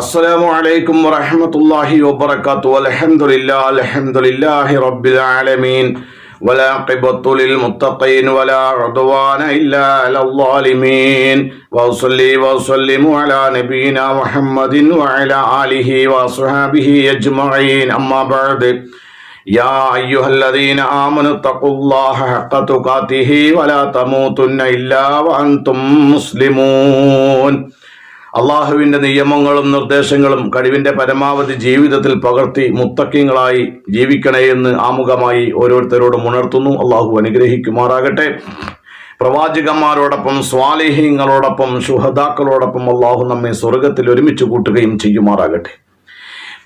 السلام عليكم ورحمة الله وبركاته. الحمد لله رب العالمين والعاقبة للمتقين ولا عدوان إلا على الظالمين وأصلي وأسلم على نبينا محمد وعلى آله وصحبه أجمعين. أما بعد يا أيها الذين آمنوا اتقوا الله حق تقاته ولا تموتن إلا وأنتم مسلمون. അള്ളാഹുവിൻ്റെ നിയമങ്ങളും നിർദ്ദേശങ്ങളും കഴിവിൻ്റെ പരമാവധി ജീവിതത്തിൽ പകർത്തി മുത്തക്കിങ്ങളായി ജീവിക്കണേ എന്ന് ആമുഖമായി ഓരോരുത്തരോടും ഉണർത്തുന്നു. അള്ളാഹു അനുഗ്രഹിക്കുമാറാകട്ടെ. പ്രവാചകന്മാരോടൊപ്പം സ്വാലിഹീങ്ങളോടൊപ്പം ശുഹദാക്കളോടൊപ്പം അള്ളാഹു നമ്മെ സ്വർഗത്തിൽ ഒരുമിച്ച് കൂട്ടുകയും ചെയ്യുമാറാകട്ടെ.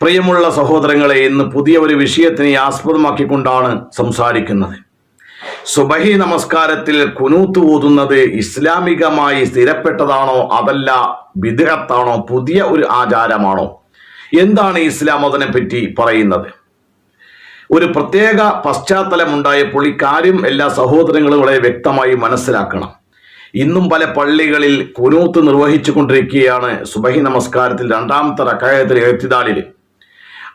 പ്രിയമുള്ള സഹോദരങ്ങളെ, ഇന്ന് പുതിയ ഒരു വിഷയത്തിനെ ആസ്പദമാക്കിക്കൊണ്ടാണ് സംസാരിക്കുന്നത്. സുബഹി നമസ്കാരത്തിൽ കുനൂത്ത് ഓതുന്നത് ഇസ്ലാമികമായി സ്ഥിരപ്പെട്ടതാണോ അതല്ല ബിദ്അത്താണോ, പുതിയ ഒരു ആചാരമാണോ? എന്താണ് ഇസ്ലാം അതിനെപ്പറ്റി പറയുന്നത്? ഒരു പ്രത്യേക പശ്ചാത്തലമുണ്ടായപ്പോൾ ഈ കാര്യം എല്ലാ സഹോദരങ്ങളും വളരെ വ്യക്തമായി മനസ്സിലാക്കണം. ഇന്നും പല പള്ളികളിൽ കുനൂത്ത് നിർവഹിച്ചു കൊണ്ടിരിക്കുകയാണ് സുബഹി നമസ്കാരത്തിൽ രണ്ടാമത്തെ റക്അത്തിൽ ഇഅ്തിദാലിൽ.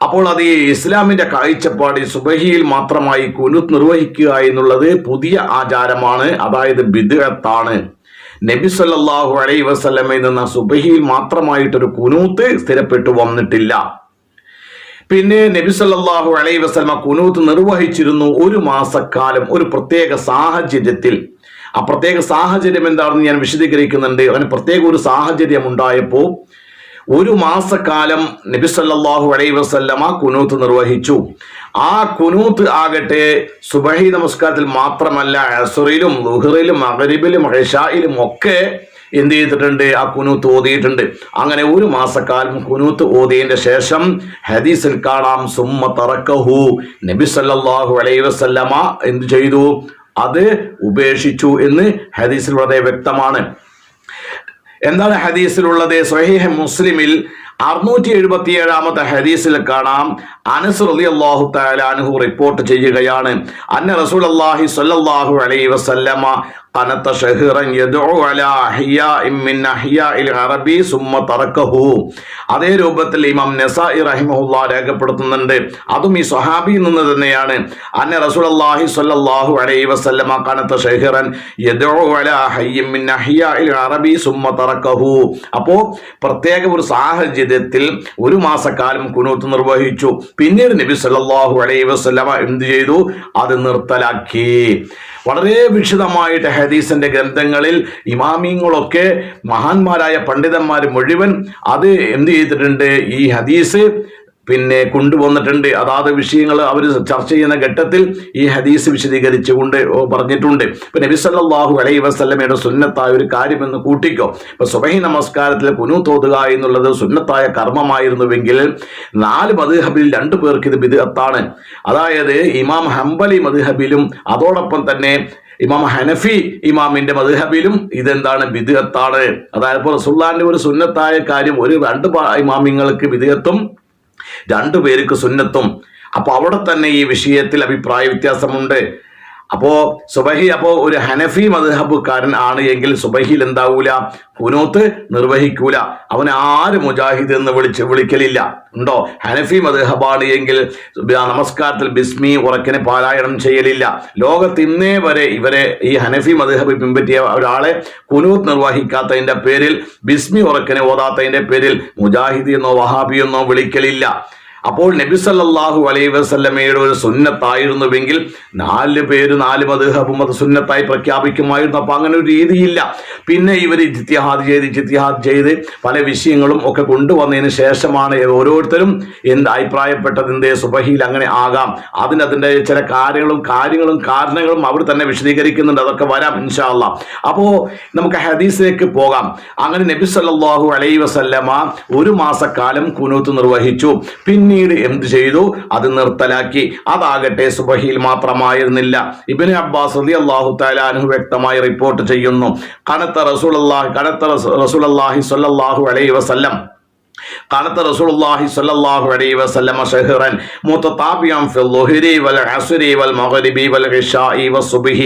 അപ്പോൾ അത് ഈ ഇസ്ലാമിന്റെ കാഴ്ചപ്പാട് സുബഹിയിൽ മാത്രമായി കുനൂത്ത് നിർവഹിക്കുക എന്നുള്ളത് പുതിയ ആചാരമാണ്, അതായത് ബിദ്അത്താണ്. നബി സല്ലല്ലാഹു അലൈഹി വസല്ലമയിൽ നിന്ന് സുബഹിയിൽ മാത്രമായിട്ടൊരു കുനൂത്ത് സ്ഥിരപ്പെട്ടു വന്നിട്ടില്ല. പിന്നെ നബി സല്ലല്ലാഹു അലൈഹി വസല്ലമ കുനൂത്ത് നിർവഹിച്ചിരുന്നു ഒരു മാസക്കാലം ഒരു പ്രത്യേക സാഹചര്യത്തിൽ. ആ പ്രത്യേക സാഹചര്യം എന്താണെന്ന് ഞാൻ വിശദീകരിക്കുന്നുണ്ട്. അങ്ങനെ പ്രത്യേക ഒരു സാഹചര്യം ഉണ്ടായപ്പോൾ ഒരു മാസക്കാലം നബി സല്ലല്ലാഹു അലൈഹി വസല്ലമ കുനൂത്ത് നിർവഹിച്ചു. ആ കുനൂത്ത് ആകട്ടെ സുബഹി നമസ്കാരത്തിൽ മാത്രമല്ല, അസ്റിലും ളുഹ്റിലും മഗ്രിബിലും ഇശായിലും ഒക്കെ എന്ത് ചെയ്തിട്ടുണ്ട്? ആ കുനൂത്ത് ഓതിയിട്ടുണ്ട്. അങ്ങനെ ഒരു മാസക്കാലം കുനൂത്ത് ഓതിയതിന്റെ ശേഷം ഹദീസിൽ കാണാം സുമ്മ തറക്കഹു, നബി സല്ലല്ലാഹു അലൈഹി വസല്ലമ എന്ത് ചെയ്തു? അത് ഉപേക്ഷിച്ചു എന്ന് ഹദീസിൽ വളരെ വ്യക്തമാണ്. എന്താണ് ഹദീസിലുള്ളത്? സ്വഹീഹ് മുസ്ലിമിൽ 677 ഹദീസിൽ കാണാം, അനസ് റളിയല്ലാഹു തആല അൻഹു റിപ്പോർട്ട് ചെയ്യുകയാണ്, അന്ന റസൂലുള്ളാഹി സ്വല്ലല്ലാഹു അലൈഹി വസല്ലമ ഖനത ശഹ്റൻ യദ്ഉ അലാ അഹ്യാഇൻ മിൻ അഹ്യാഇൽ അറബി സുമ്മ തറക്കഹു. അതേ രൂപത്തിൽ ഇമാം നസായി റഹിമഹുല്ലാഹ് രേഖപ്പെടുത്തുന്നുണ്ട്, അതും ഈ സ്വഹാബിയിൽ നിന്ന് തന്നെയാണ്. അന്ന റസൂലുള്ളാഹി സ്വല്ലല്ലാഹു അലൈഹി വസല്ലമ ഖനത ശഹ്റൻ യദ്ഉ അലാ അഹ്യിൻ മിൻ അഹ്യാഇൽ അറബി സുമ്മ തറക്കഹു. അപ്പോൾ പ്രത്യേക ഒരു സാഹചര്യത്തിൽ ഒരു മാസക്കാലം കുനൂത്ത് നിർവഹിച്ചു. പിന്നീട് നബി സല്ലല്ലാഹു അലൈഹി വസല്ലമ എന്ത് ചെയ്തു? അത് നിർത്തലാക്കി. വളരെ വിശദമായിട്ട് ഹദീസിന്റെ ഗ്രന്ഥങ്ങളിൽ ഇമാമിങ്ങളൊക്കെ മഹാന്മാരായ പണ്ഡിതന്മാർ മുഴുവൻ അത് എന്ത് ചെയ്തിട്ടുണ്ട്? ഈ ഹദീസ് കൊണ്ടുവന്നിട്ടുണ്ട്. അതാത് വിഷയങ്ങൾ അവർ ചർച്ച ചെയ്യുന്ന ഘട്ടത്തിൽ ഈ ഹദീസ് വിശദീകരിച്ചുകൊണ്ട് പറഞ്ഞിട്ടുണ്ട്. ഇപ്പൊ നബി സല്ലല്ലാഹു അലൈഹി വസല്ലമയുടെ സുന്നത്തായ ഒരു കാര്യമെന്ന് കൂട്ടിക്കോ. ഇപ്പൊ സുബഹി നമസ്കാരത്തിൽ കുനൂത്ത് ഓതുക എന്നുള്ളത് സുന്നത്തായ കർമ്മമായിരുന്നുവെങ്കിൽ 4 മദ്ഹബിൽ 2 പേർക്ക് ഇത് ബിദ്അത്താണ്. അതായത് ഇമാം ഹംബലി മദ്ഹബിലും അതോടൊപ്പം തന്നെ ഇമാം ഹനഫി ഇമാമിന്റെ മദ്ഹബിലും ഇതെന്താണ്? ബിദ്അത്താണ്. അതായത് ഇപ്പോൾ റസൂലുള്ളാഹിന്റെ ഒരു സുന്നത്തായ കാര്യം ഒരു 2 ഇമാമിങ്ങൾക്ക് ബിദ്അത്തും 2 പേർക്ക് സുന്നത്തും. അപ്പൊ അവിടെ തന്നെ ഈ വിഷയത്തിൽ അഭിപ്രായ വ്യത്യാസമുണ്ട്. അപ്പോ സുബഹി ഒരു ഹനഫി മദ്ഹബുകാരൻ ആണ് എങ്കിൽ സുബഹിയിൽ എന്താവൂല? കുനൂത്ത് നിർവഹിക്കൂല. അവന് ആര് മുജാഹിദ് എന്ന് വിളിക്കലില്ല. ഉണ്ടോ? ഹനഫി മദ്ഹബാണ് എങ്കിൽ നമസ്കാരത്തിൽ ബിസ്മി ഉറക്കിനെ പാരായണം ചെയ്യലില്ല. ലോകത്ത് ഇന്നേ വരെ ഇവരെ ഈ ഹനഫി മദ്ഹബ് പിൻപറ്റിയ ഒരാളെ കുനൂത്ത് നിർവഹിക്കാത്തതിന്റെ പേരിൽ, ബിസ്മി ഉറക്കിനെ ഓതാത്തതിന്റെ പേരിൽ മുജാഹിദ് എന്നോ വഹാബി എന്നോ വിളിക്കലില്ല. അപ്പോൾ നബി സല്ലല്ലാഹു അലൈഹി വസല്ലമയുടെ ഒരു സുന്നത്തായിരുന്നുവെങ്കിൽ 4 പേര് 4 മദ്ഹബും അത് സുന്നത്തായി പ്രഖ്യാപിക്കുമായിരുന്നു. അപ്പൊ അങ്ങനെ ഒരു രീതിയില്ല. പിന്നെ ഇവർ ഇജ്തിഹാദ് ചെയ്ത് പല വിഷയങ്ങളും ഒക്കെ കൊണ്ടുവന്നതിന് ശേഷമാണ് ഓരോരുത്തരും അഭിപ്രായപ്പെട്ടത് സുബഹിയിൽ അങ്ങനെ ആകാം. അതിൻ്റെ ചില കാരണങ്ങളും അവർ തന്നെ വിശദീകരിക്കുന്നുണ്ട്. അതൊക്കെ വരാം ഇൻഷാ അല്ലാഹ്. അപ്പോ നമുക്ക് ഹദീസിലേക്ക് പോകാം. അങ്ങനെ നബി സല്ലല്ലാഹു അലൈഹി വസല്ലമ ഒരു മാസക്കാലം കുനൂത്ത് നിർവഹിച്ചു. പിന്നീട് എന്ത് ചെയ്തു? അത് നിർത്തലാക്കി. അതാകട്ടെ സുബഹിയിൽ മാത്രമായിരുന്നില്ല. ഇബ്നു അബ്ബാസ് റളിയല്ലാഹു തആല അൻഹു വ്യക്തമായി റിപ്പോർട്ട് ചെയ്യുന്നു, ഖനത റസൂലുള്ളാഹി സ്വല്ലല്ലാഹു അലൈഹി വസല്ലം قالت رسول الله صلى الله عليه وسلم شهرا متتابعا في الظهر والعصر والمغرب والعشاء والصبح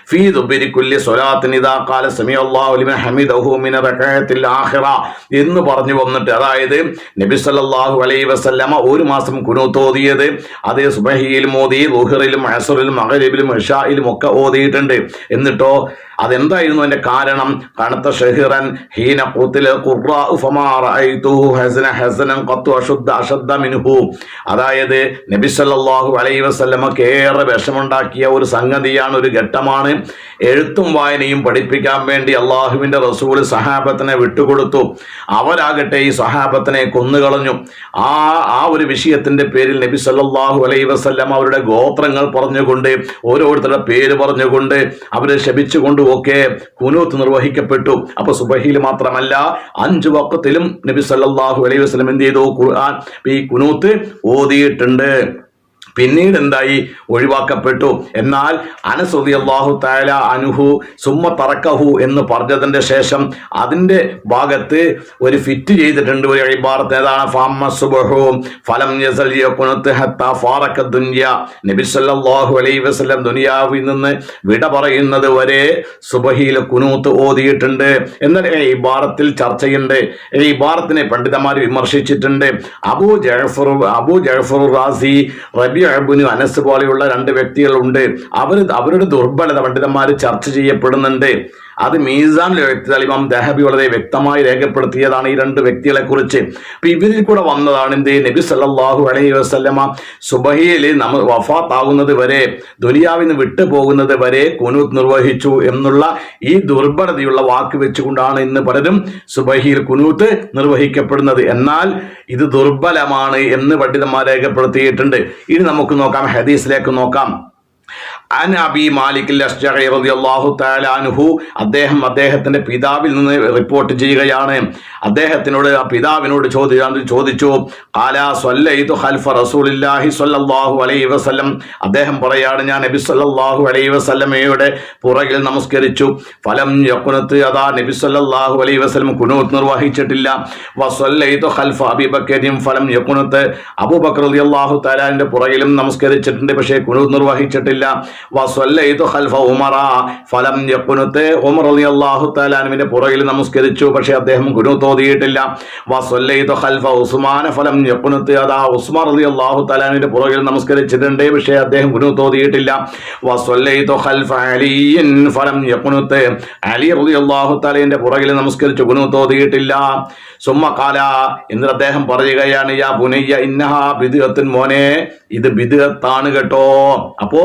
في دبر كل صلاة إذا قال سمع الله لمن حمده من ركعة الآخرة എന്ന് പറഞ്ഞു വന്നിട്ട്, അതായത് നബി സല്ലല്ലാഹു അലൈഹി വസല്ലമ ഒരു മാസം ഖുനൂത്ത് ഓതിയത് അതേ സുബഹിയിലും ഓതി, ളുഹറിലും അസ്റിലും മഗ്രിബിലും ഇശായിലും ഒക്കെ ഓതിയിട്ടുണ്ട്. എന്നിട്ടോ അതെന്തായിരുന്നു അതിന്റെ കാരണം? കണത്ത ഷഹിറൻ ഹീന ഖുതില ഖുറാഉ ഫമാ റഅയ്തുഹു ഹസനൻ ഖത്തു അശദ്ദ മിൻഹു. അതായത് നബി സല്ലല്ലാഹു അലൈഹി വസല്ലമക്ക് ഏറെ വിഷമുണ്ടാക്കിയ ഒരു സംഗതിയാണ്, ഒരു ഘട്ടമാണ്. എഴുത്തും വായനയും പഠിപ്പിക്കാൻ വേണ്ടി അള്ളാഹുവിന്റെ റസൂൽ സഹാബത്തിനെ വിട്ടുകൊടുത്തു. അവരാകട്ടെ ഈ സഹാബത്തിനെ കൊന്നുകളഞ്ഞു. ആ ഒരു വിഷയത്തിന്റെ പേരിൽ നബി സല്ലല്ലാഹു അലൈഹി വസല്ലം അവരുടെ ഗോത്രങ്ങൾ പറഞ്ഞുകൊണ്ട്, ഓരോരുത്തരുടെ പേര് പറഞ്ഞുകൊണ്ട്, അവരെ ശപിച്ചുകൊണ്ട് ഒക്കെ ഖുനൂത്ത് നിർവഹിക്കപ്പെട്ടു. അപ്പൊ സുബഹിയിൽ മാത്രമല്ല 5 വഖത്തിലും നബി സല്ലല്ലാഹു അലൈഹി വസല്ലം എന്ത് ചെയ്തു? ഖുർആൻ ഈ ഖുനൂത്ത് ഓതിയിട്ടുണ്ട്. പിന്നീട് എന്തായി? ഒഴിവാക്കപ്പെട്ടു. എന്നാൽ അനസ് റളിയല്ലാഹു തആല അൻഹു സുമ്മ തറക്കഹു എന്ന് പറഞ്ഞതിന്റെ ശേഷം അതിന്റെ ഭാഗത്ത് ഒരു ഫിറ്റ് ചെയ്തിട്ടുണ്ട് ഒരു ഇബാറത്ത്. ഏതാണ്? ഫഅമ്മ സുബ്ഹു ഫലം യസൽ യഖുനത്ത് ഹത്താ ഫാറക ദുനിയ. നബി സല്ലല്ലാഹു അലൈഹി വസല്ലം ദുനിയാവിൽ നിന്ന് വിട പറയുന്നത് വരെ സുബഹിയിൽ ഖുനൂത്ത് ഓതിയിട്ടുണ്ട്. എന്നാൽ ഈ ഇബാറത്തിൽ ചർച്ചയുണ്ട്. ഈ ഇബാറത്തിനെ പണ്ഡിതന്മാർ വിമർശിച്ചിട്ടുണ്ട്. അബൂ ജഅഫർ റാസി, റബീ ഇബ്നു അനസ് പോലെയുള്ള 2 വ്യക്തികളുണ്ട്. അവരുടെ ദുർബലത പണ്ഡിതന്മാർ ചർച്ച ചെയ്യപ്പെടുന്നുണ്ട്. അത് മീസാനിൽ വ്യക്തികൾ ഇമാം ദഹബി വളരെ വ്യക്തമായി രേഖപ്പെടുത്തിയതാണ് ഈ 2 വ്യക്തികളെ കുറിച്ച്. അപ്പൊ ഇവരിൽ കൂടെ വന്നതാണ് എന്ത്? നബി സല്ലല്ലാഹു അലൈഹി വസല്ലമ സുബഹിയിൽ വഫാത്ത് ആകുന്നത് വരെ, ദുനിയാവിൽ നിന്ന് വിട്ടു പോകുന്നത് വരെ ഖുനൂത്ത് നിർവഹിച്ചു എന്നുള്ള ഈ ദുർബലതയുള്ള വാക്ക് വെച്ചുകൊണ്ടാണ് ഇന്ന് പലരും സുബഹിയിൽ ഖുനൂത്ത് നിർവഹിക്കപ്പെടുന്നത്. എന്നാൽ ഇത് ദുർബലമാണ് എന്ന് പണ്ഡിതന്മാർ രേഖപ്പെടുത്തിയിട്ടുണ്ട്. ഇനി നമുക്ക് നോക്കാം, ഹദീസിലേക്ക് നോക്കാം. അൻ അബി മാലിക് അൽ-അശ്ജഈ റളിയല്ലാഹു തആല അൻഹു, അദ്ദേഹത്തിന്റെ പിതാവിൽ നിന്ന് റിപ്പോർട്ട് ചെയ്യുകയാണ്. അദ്ദേഹത്തിനോട് പിതാവിനോട് ചോദിച്ചു ഖാല സ്വല്ലൈതു ഖൽഫ റസൂലില്ലാഹി സ്വല്ലല്ലാഹു അലൈഹി വസല്ലം. അദ്ദേഹം പറയാണ്, ഞാൻ നബി സ്വല്ലല്ലാഹു അലൈഹി വസല്ലമയുടെ പുറകിൽ നമസ്കരിച്ചു. ഫലം യഖുനത്ത്, അതാ നബി സ്വല്ലല്ലാഹു അലൈഹി വസല്ലം ഖുനൂത്ത് നിർവഹിച്ചിട്ടില്ല. വസ്വല്ലൈതു ഖൽഫ അബീബക്കറിൻ ഫലം യഖുനത്ത്, അബൂബക്കർ റളിയല്ലാഹു തആലയുടെ പുറകിലും നമസ്കരിച്ചിട്ടുണ്ട്, പക്ഷേ ഖുനൂത്ത് നിർവഹിച്ചിട്ടില്ല. വസ്വല്ലൈതു ഖൽഫ ഉമറ ഫലം യഖുനത്ത്, ഉമർ റളിയല്ലാഹു തആല അൻഹുവിന്റെ പുറകിൽ നമസ്കരിച്ചു, പക്ഷേ അദ്ദേഹം ഖുനൂത്ത് ഓതിയിട്ടില്ല. വസ്വല്ലൈതു ഖൽഫ ഉസ്മാൻ ഫലം യഖുനത്ത്, അതാ ഉസ്മാൻ റളിയല്ലാഹു തആല അൻഹുവിന്റെ പുറകിൽ നമസ്കരിച്ചിട്ടുണ്ട്, പക്ഷേ അദ്ദേഹം ഖുനൂത്ത് ഓതിയിട്ടില്ല. വസ്വല്ലൈതു ഖൽഫ അലിയിൻ ഫലം യഖുനത്ത്, അലി റളിയല്ലാഹു തആലയുടെ പുറകിൽ നമസ്കരിച്ചു, ഖുനൂത്ത് ഓതിയിട്ടില്ല. സുമ്മ ഖാല, എന്നിട്ട് അദ്ദേഹം പറയുകയാണ്, യാ ബുനയ്യ ഇന്നഹാ ബിദ്അത്തുൻ, മോനെ ഇത് ബിദ്അത്താണ് കേട്ടോ. അപ്പോ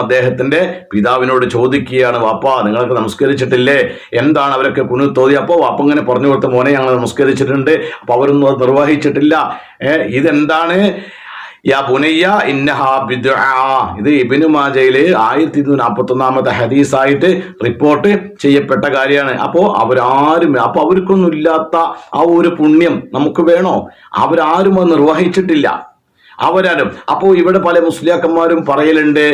അദ്ദേഹത്തിന്റെ പിതാവിനോട് ചോദിക്കുകയാണ്, വാപ്പാ നിങ്ങൾക്ക് നമസ്കരിച്ചിട്ടില്ലേ, എന്താണ് അവരൊക്കെ ഖുനൂത്ത് ഓതി? അപ്പോൾ വാപ്പ ഇങ്ങനെ പറഞ്ഞു കൊടുത്ത, മോനെ ഞങ്ങൾ നമസ്കരിച്ചിട്ടുണ്ട്, അപ്പൊ അവരൊന്നും അത് നിർവഹിച്ചിട്ടില്ല. ഇതെന്താണ്? യാ ബുനയ്യ ഇന്നഹാ ബിദ്അ. ഇത് ഇബ്നു മാജയിൽ 1241 ഹദീസായിട്ട് റിപ്പോർട്ട് ചെയ്യപ്പെട്ട കാര്യമാണ്. അപ്പോ അവർക്കൊന്നും ഇല്ലാത്ത ആ ഒരു പുണ്യം നമുക്ക് വേണോ? അവരാരും അത് നിർവഹിച്ചിട്ടില്ല, അവരാരും. അപ്പോൾ ഇവിടെ പല മുസ്ലിയാക്കന്മാരും പറയലുണ്ട്,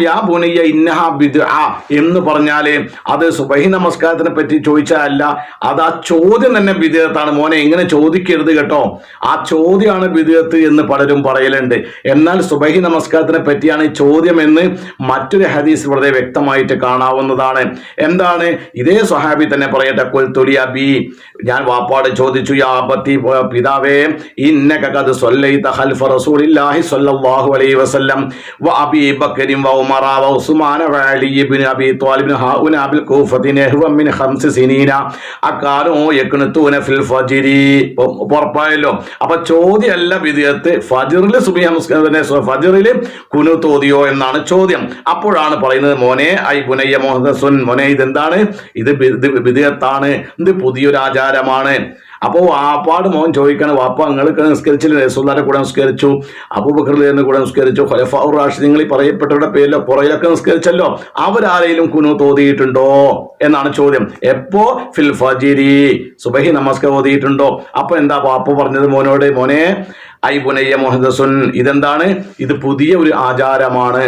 യാ ബുനയ്യ ഇന്നഹാ ബിദ്അ എന്ന് പറഞ്ഞാല് അത് സുബഹി നമസ്കാരത്തിനെ പറ്റി ചോദിച്ചാലല്ല, അത് ആ ചോദ്യം തന്നെ ബിദ്അത്താണ്. മോനെ ഇങ്ങനെ ചോദിക്കരുത് കേട്ടോ, ആ ചോദ്യമാണ് ബിദ്അത്ത് എന്ന് പലരും പറയലുണ്ട്. എന്നാൽ സുബഹി നമസ്കാരത്തിനെ പറ്റിയാണ് ഈ ചോദ്യം എന്ന് മറ്റൊരു ഹദീസ് വളരെ വ്യക്തമായിട്ട് കാണാവുന്നതാണ്. എന്താണ്? ഇതേ സ്വഹാബി തന്നെ പറയട്ടെ, ഖുൽതു ലി അബി, ഞാൻ വാപ്പാട് ചോദിച്ചു, യാ അബത്തി, പിതാവേ, ഇന്നക ഖദ് സ്വല്ലൈത ഖൽഫ റസൂലില്ലാഹി സ്വല്ലല്ലാഹു അലൈഹി വസല്ലം വ അബീ ബക്കറിൻ വ ഉമറ വ ഉസ്മാന വ അലി ഇബ്നു അബീ ത്വാലിബ് ഹൗന ബിൽ കൂഫത്തി നഹ്വ മിൻ 5 സിനീന അക്കാനു യഖ്നതുന ഫിൽ ഫജ്രി. ഉറപ്പായല്ലോ. അപ്പൊ ചോദ്യമല്ല ബിദ്അത്ത്, ഫജ്റിൽ സുബ്ഹി നമസ്കാരത്തിനെ ഫജ്റിൽ ഖുനൂത്ത് ഓതിയോ എന്നാണ് ചോദ്യം. അപ്പോഴാണ് പറയുന്നത്, മോനെ ഐ ബുനയ്യ മുഹദ്ദസുൻ, മോനെ ഇതെന്താണ്? ഇത് ബിദ്അത്താണ്, ഇത് പുതിയൊരു ആചാരമാണ്. അപ്പോൾ വാപ്പാട് മോൻ ചോദിക്കണം, വാപ്പ നിങ്ങൾക്ക് നിസ്കരിച്ചില്ല, റസൂലുള്ളാഹിയുടെ കൂടെ നിസ്കരിച്ചു, അബൂബക്കറിന്റെ കൂടെ നിസ്കരിച്ചു, ഖുലഫാഉർ റാഷിദീങ്ങൾ പറയപ്പെട്ടവരുടെ പേരിലോ പുറയിലൊക്കെ നിസ്കരിച്ചല്ലോ, അവരാരെങ്കിലും ഖുനൂത്ത് ഓതിയിട്ടുണ്ടോ എന്നാണ് ചോദ്യം. എപ്പോ? ഫിൽ ഫജ്രി, സുബഹി നമസ്കാരം ഓതിയിട്ടുണ്ടോ? അപ്പൊ എന്താ വാപ്പ പറഞ്ഞത് മോനോട്? മോനെ ഐ ബുനയ്യ മുഹദ്ദസുൻ, ഇതെന്താണ്? ഇത് പുതിയ ഒരു ആചാരമാണ്.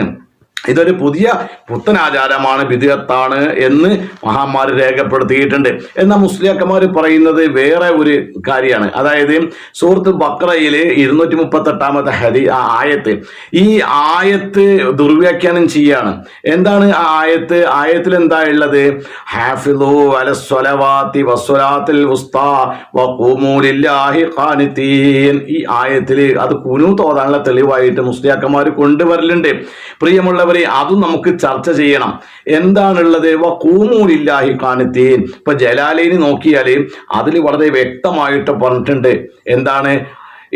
ഇതൊരു പുതിയ പുത്തനാചാരമാണ്, ബിദ്അത്താണ് എന്ന് മഹാന്മാർ രേഖപ്പെടുത്തിയിട്ടുണ്ട്. എന്നാൽ മുസ്ലിയാക്കന്മാർ പറയുന്നത് വേറെ ഒരു കാര്യമാണ്. അതായത് സൂറത്ത് ബഖറയിൽ 238 ആയത്ത്, ഈ ആയത്ത് ദുർവ്യാഖ്യാനം ചെയ്യാണ്. എന്താണ് ആ ആയത്ത്? ആയത്തിൽ എന്താ ഉള്ളത്? ഹാഫിളു അലസ്സലവാതി വസ്സലാത്തിൽ വുസ്താ വഖൂമൂ ലില്ലാഹി ഖാനിതീൻ. ഈ ആയത്തിൽ അത് ഖുനൂത്ത് ഓതാനുള്ള തെളിവായിട്ട് മുസ്ലിയാക്കന്മാർ കൊണ്ടുവരലുണ്ട്. പ്രിയമുള്ളവർ, അതും നമുക്ക് ചർച്ച ചെയ്യണം. എന്താണുള്ളത്? വഖൂമൂ ലില്ലാഹി ഖാനിതീൻ. ഇപ്പൊ ജലാലൈനി നോക്കിയാൽ അതിൽ വളരെ വ്യക്തമായിട്ട് പറഞ്ഞിട്ടുണ്ട്. എന്താണ്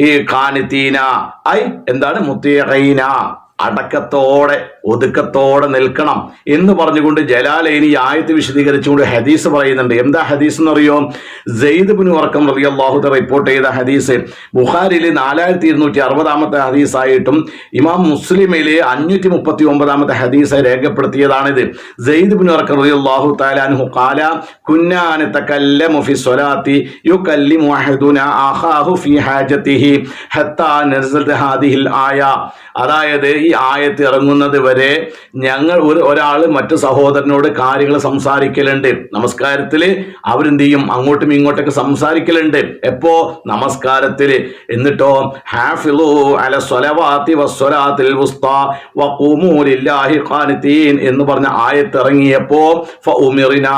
ഈ ഖാനിതീന? എന്താണ്? മുത്തീഖീന, അടക്കത്തോടെ ഒതുക്കത്തോടെ നിൽക്കണം എന്ന് പറഞ്ഞുകൊണ്ട് ജലാലൈനി ഈ ആയത്ത് വിശദീകരിച്ചുകൊണ്ട് ഹദീസ് പറയുന്നുണ്ട്. എന്താ ഹദീസ് എന്നറിയോ? സെയ്ദ് ഇബ്നു അർഖം റളിയല്ലാഹു അൻഹു റിപ്പോർട്ട് ചെയ്ത ഹദീസ് ബുഖാരിയിൽ 4260 ഹദീസായിട്ടും ഇമാം മുസ്ലിമിൽ 539 ഹദീസായി രേഖപ്പെടുത്തിയതാണിത്. സെയ്ദ് ഇബ്നു അർഖം റളിയല്ലാഹു തആല അൻഹു ഖാല കുന്നാ നതകല്ലമു ഫി സ്വലാത്തി യുകല്ലിമു അഹദുനാ അഖാഹു ഫി ഹാജതിഹി ഹത്താ നസലത് ഹാദിഹിൽ ആയ. അതായത് ഈ ആയത്ത് ഇറങ്ങുന്നത് വരെ ഞങ്ങൾ ഒരാൾ മറ്റു സഹോദരനോട് കാര്യങ്ങൾ സംസാരിക്കലുണ്ട്. നമസ്കാരത്തിൽ അവരെന്ത് ചെയ്യും? അങ്ങോട്ടും ഇങ്ങോട്ടൊക്കെ സംസാരിക്കലുണ്ട്. എപ്പോ? നമസ്കാരത്തിൽ. എന്നിട്ടോ ഹാഫിളു അല സ്വലവാതി വസ്സലാത്തിൽ വുസ്താ വഖൂമൂ ലില്ലാഹി ഖാനിതീൻ എന്ന് പറഞ്ഞ ആയത്ത് ഇറങ്ങിയപ്പോ ഫഉമിർനാ,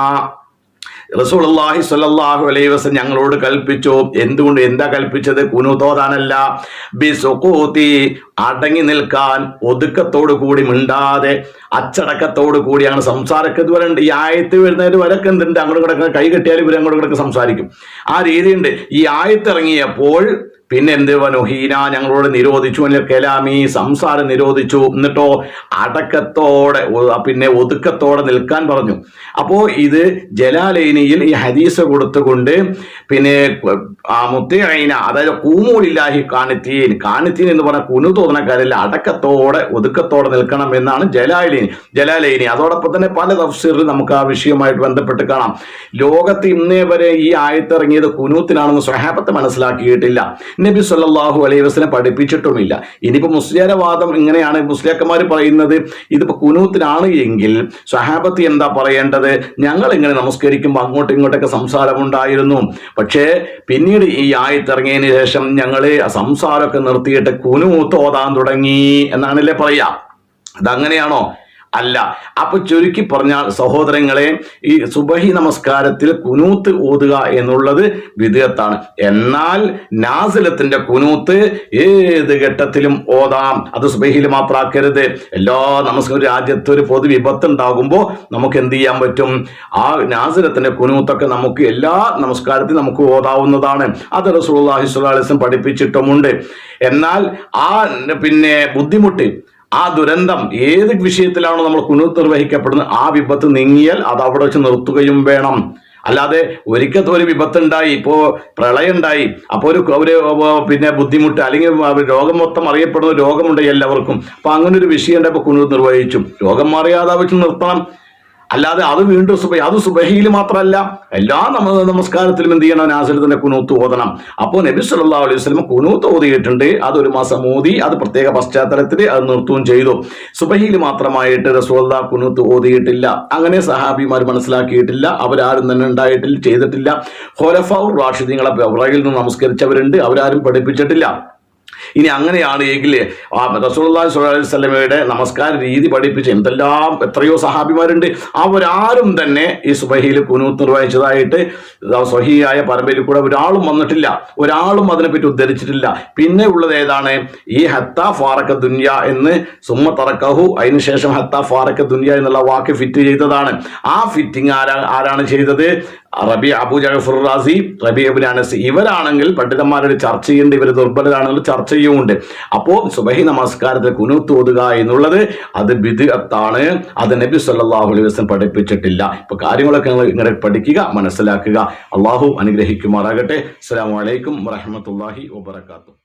റസൂലുള്ളാഹി സ്വല്ലല്ലാഹു അലൈഹി വസല്ലം ഞങ്ങളോട് കൽപ്പിച്ചു. എന്തുകൊണ്ട്? എന്താ കൽപ്പിച്ചത്? ഖുനൂത്ത് ഓതാനല്ല, ബിസുഖൂതി, അടങ്ങി നിൽക്കാൻ, ഒതുക്കത്തോടു കൂടി, മിണ്ടാതെ അച്ചടക്കത്തോടു കൂടിയാണ് സംസാരമൊക്കെ ഇതുവരെ ഉണ്ട്. ഈ ആയത്ത് വരുന്നതിന് വരൊക്കെ എന്തുണ്ട്? അങ്ങോട്ട് കിടക്കുന്ന കൈ കെട്ടിയാൽ ഇവർ അങ്ങോട്ട് കിടക്ക് സംസാരിക്കും. ആ രീതിയുണ്ട്. ഈ ആയത്ത് ഇറങ്ങിയപ്പോൾ പിന്നെ എന്ത്? വനുഹീന, ഞങ്ങളോട് നിരോധിച്ചു. കലാമി, സംസാരം നിരോധിച്ചു. എന്നിട്ടോ അടക്കത്തോടെ, പിന്നെ ഒതുക്കത്തോടെ നിൽക്കാൻ പറഞ്ഞു. അപ്പോ ഇത് ജലാലൈനിയിൽ ഈ ഹദീസ് കൊടുത്തുകൊണ്ട് പിന്നെ മുത്തീഖീന, അതായത് ഖൂമൂ ലില്ലാഹി ഖാനിതീൻ, ഖാനിതീൻ എന്ന് പറഞ്ഞ ഖുനൂത്ത് തോന്നുന്ന കാര്യമില്ല, അടക്കത്തോടെ ഒതുക്കത്തോടെ നിൽക്കണം എന്നാണ് ജലാലൈനി. അതോടൊപ്പം തന്നെ പല തഫ്സീറിൽ നമുക്ക് ആ വിഷയവുമായിട്ട് ബന്ധപ്പെട്ട് കാണാം. ലോകത്ത് ഇന്നേ വരെ ഈ ആയത്ത് ഇറങ്ങിയത് ഖുനൂത്തിനാണെന്ന് സ്വഹാബത്ത് മനസ്സിലാക്കിയിട്ടില്ല, നബി സല്ലല്ലാഹു അലൈഹി വസല്ലം പഠിപ്പിച്ചിട്ടുമില്ല. ഇനിയിപ്പോ മുസ്ലിയാരെ വാദം ഇങ്ങനെയാണ്, മുസ്ലിയാക്കന്മാർ പറയുന്നത് ഇതിപ്പോ ഖുനൂത്തിനാണ് എങ്കിൽ സ്വഹാബത്ത് എന്താ പറയേണ്ടത്? ഞങ്ങൾ ഇങ്ങനെ നമസ്കരിക്കുമ്പോൾ അങ്ങോട്ടും ഇങ്ങോട്ടൊക്കെ സംസാരമുണ്ടായിരുന്നു, പക്ഷേ പിന്നീട് ഈ ആയത്ത് ഇറങ്ങിയതിന് ശേഷം ഞങ്ങൾ സംസാരമൊക്കെ നിർത്തിയിട്ട് ഖുനൂത്ത് ഓതാൻ തുടങ്ങി എന്നാണല്ലേ പറയാ. അതങ്ങനെയാണോ? അല്ല. അപ്പൊ ചുരുക്കി പറഞ്ഞാൽ സഹോദരങ്ങളെ, ഈ സുബഹി നമസ്കാരത്തിൽ കുനൂത്ത് ഓതുക എന്നുള്ളത് ബിദ്അത്താണ്. എന്നാൽ നാസിലത്തിന്റെ കുനൂത്ത് ഏത് ഘട്ടത്തിലും ഓതാം. അത് സുബഹിയിൽ മാത്രമാക്കരുത്. എല്ലാ നമസ്കാരം, രാജ്യത്ത് ഒരു പൊതു വിപത്ത് ഉണ്ടാകുമ്പോൾ നമുക്ക് എന്ത് ചെയ്യാൻ പറ്റും? ആ നാസിലത്തിന്റെ കുനൂത്തൊക്കെ നമുക്ക് എല്ലാ നമസ്കാരത്തിലും നമുക്ക് ഓതാവുന്നതാണ്. അത് റസൂലുള്ളാഹി സ്വല്ലല്ലാഹു അലൈഹി വസല്ലം പഠിപ്പിച്ചിട്ടുമുണ്ട്. എന്നാൽ ആ പിന്നെ ബുദ്ധിമുട്ട്, ആ ദുരന്തം ഏത് വിഷയത്തിലാണോ നമ്മൾ കുനൂത്ത് നിർവഹിക്കപ്പെടുന്നത്, ആ വിപത്ത് നീങ്ങിയാൽ അത് അവിടെ വെച്ച് നിർത്തുകയും വേണം. അല്ലാതെ ഒരിക്കൽ ഒരു വിപത്തുണ്ടായി, ഇപ്പോ പ്രളയം ഉണ്ടായി, അപ്പോൾ ഒരു പിന്നെ ബുദ്ധിമുട്ട് അല്ലെങ്കിൽ രോഗം മൊത്തം അറിയപ്പെടുന്ന രോഗമുണ്ട് എല്ലാവർക്കും, അപ്പൊ അങ്ങനെ ഒരു വിഷയം ഉണ്ടായപ്പോൾ കുനൂത്ത് നിർവഹിച്ചു, രോഗം മാറിയാതെ വെച്ച് നിർത്തണം. അല്ലാതെ അത് വീണ്ടും അത് സുബഹിയിൽ മാത്രമല്ല, എല്ലാ നമസ്കാരത്തിലും എന്ത് ചെയ്യണം? നാസിലത്തിന്റെ കുനൂത്ത് ഓതണം. അപ്പോൾ നബി സല്ലല്ലാഹു അലൈഹി വസല്ലം കുനൂത്ത് ഓതിയിട്ടുണ്ട്. അതൊരു മാസം ഓതി, അത് പ്രത്യേക പശ്ചാത്തലത്തിൽ അത് നിർത്തുകയും ചെയ്തു. സുബഹിയിൽ മാത്രമായിട്ട് റസൂലുള്ളാഹി കുനൂത്ത് ഓതിയിട്ടില്ല. അങ്ങനെ സഹാബിമാർ മനസ്സിലാക്കിയിട്ടില്ല, അവരാരും തന്നെ ഉണ്ടായിട്ടില്ല, ചെയ്തിട്ടില്ല. ഖുലഫാഉർ റാഷിദീങ്ങളെ പുറകിൽ നിന്ന് നമസ്കരിച്ചവരുണ്ട്, അവരാരും പഠിപ്പിച്ചിട്ടില്ല. ഇനി അങ്ങനെയാണ് എങ്കിൽ റസൂലുള്ളാഹി സ്വല്ലല്ലാഹു അലൈഹി വസല്ലമയുടെ നമസ്കാര രീതി പഠിപ്പിച്ച എത്രയോ സഹാബിമാരുണ്ട്, അവരാരും തന്നെ ഈ സുബഹിയിൽ കുനൂത്ത് നിർവഹിച്ചതായിട്ട് സ്വഹീഹായ പരമ്പരയിൽ കൂടെ ഒരാളും വന്നിട്ടില്ല, ഒരാളും അതിനെപ്പറ്റി ഉദ്ധരിച്ചിട്ടില്ല. പിന്നെ ഉള്ളത് ഏതാണ്? ഈ ഹത്താ ഫാറക ദുനിയ എന്ന് സുമ്മ തറക്കഹു, അതിനുശേഷം ഹത്താ ഫാറക ദുനിയ എന്നുള്ള വാക്ക് ഫിറ്റ് ചെയ്തതാണ്. ആ ഫിറ്റിംഗ് ആരാണ് ചെയ്തത്? റബി അബൂ ജഅഫർ റാസി, റബി ഇബ്നു അനസ്. ഇവരാണെങ്കിൽ പണ്ഡിതന്മാരുടെ ചർച്ച ചെയ്യുന്നുണ്ട്, ഇവർ ദുർബലരാണെങ്കിൽ ചർച്ച ചെയ്യുന്നുണ്ട്. അപ്പോൾ സുബഹി നമസ്കാരത്തിൽ കുനൂത്ത് ഓതുക എന്നുള്ളത് അത് ബിദ്അത്താണ്, അത് നബി സല്ലല്ലാഹു അലൈഹി വസല്ലം പഠിപ്പിച്ചിട്ടില്ല. ഇപ്പൊ കാര്യങ്ങളൊക്കെ ഇങ്ങനെ പഠിക്കുക, മനസ്സിലാക്കുക. അള്ളാഹു അനുഗ്രഹിക്കുമാറാകട്ടെ. അസ്സലാമു അലൈക്കും വറഹ്മത്തുള്ളാഹി വബറകാതുഹു.